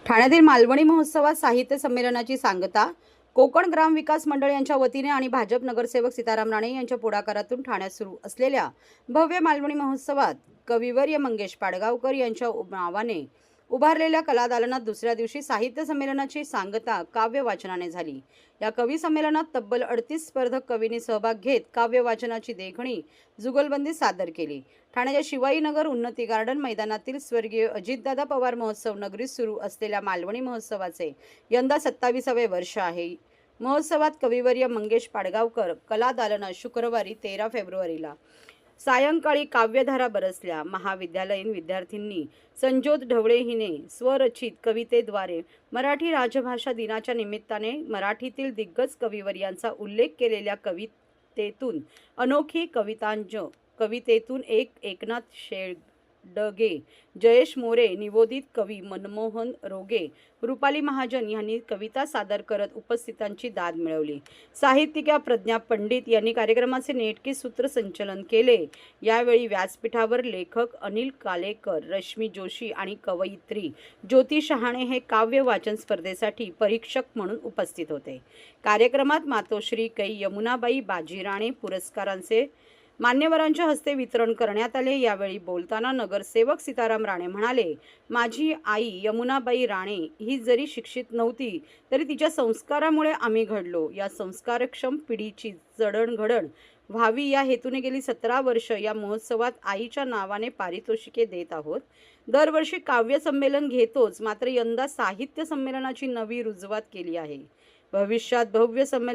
ठाण्यातील मालवणी महोत्सवात साहित्य संमेलनाची सांगता कोकण ग्राम विकास मंडळ यांच्या वतीने आणि भाजप नगरसेवक सीताराम राणे यांच्या पुढाकारातून ठाण्यात सुरू असलेल्या भव्य मालवणी महोत्सवात कविवर्य मंगेश पाडगावकर यांच्या नावाने उभारलेल्या कलादालनात दुसऱ्या दिवशी साहित्य संमेलनाची सांगता काव्य वाचनाने झाली। या कवी संमेलनात तब्बल 38 स्पर्धक कवींनी सहभाग घेत काव्य वाचनाची देखणी जुगलबंदी सादर केली। ठाण्याच्या शिवाईनगर उन्नती गार्डन मैदानातील स्वर्गीय अजितदादा पवार महोत्सव नगरीत सुरू असलेल्या मालवणी महोत्सवाचे यंदा 27वे वर्ष आहे। महोत्सवात कविवर्य मंगेश पाडगावकर कलादालनात शुक्रवारी 13 फेब्रुवारीला सायंकाळी काव्यधारा बरसल्या। महाविद्यालयीन विद्यार्थ्यांनी संजोत ढवळे हिने स्वरचित कवितेद्वारे मराठी राजभाषा दिनाच्या निमित्ताने मराठीतील दिग्गज कविवर्यांचा उल्लेख केलेल्या कवितेतून अनोखी कवितेतून एकनाथ शेडगे, जयेश मोरे, निवोदित कवी मनमोहन रोगे, रुपाली महाजन यांनी कविता सादर करत उपस्थितांची दाद मिळवली। साहित्यिका प्रज्ञा पंडित यांनी कार्यक्रमाचे नेटके सूत्रसंचालन केले। यावेळी व्यासपीठावर लेखक अनिल कालेकर, रश्मी जोशी आणि कवयित्री ज्योती शहाणे हे काव्य वाचन स्पर्धेसाठी परीक्षक म्हणून उपस्थित होते। कार्यक्रमात मातोश्री कै यमुनाबाई बाजीराणे पुरस्कारांचे मान्यवरांच्या हस्ते वितरण करण्यात आले। यावेळी बोलताना नगरसेवक सीताराम राणे म्हणाले, माझी आई यमुनाबाई राणे ही जरी शिक्षित नव्हती तरी तिच्या संस्कारामुळे आम्ही घडलो। या संस्कारक्षम पिढीची जडणघडण व्हावी या हेतूने गेली 17 वर्ष या महोत्सवात आईच्या नावाने पारितोषिके देत आहोत। दरवर्षी काव्य संमेलन घेतोच, मात्र यंदा साहित्य संमेलनाची नवी रुजवात केली आहे। भविष्यात भव्य संमेलन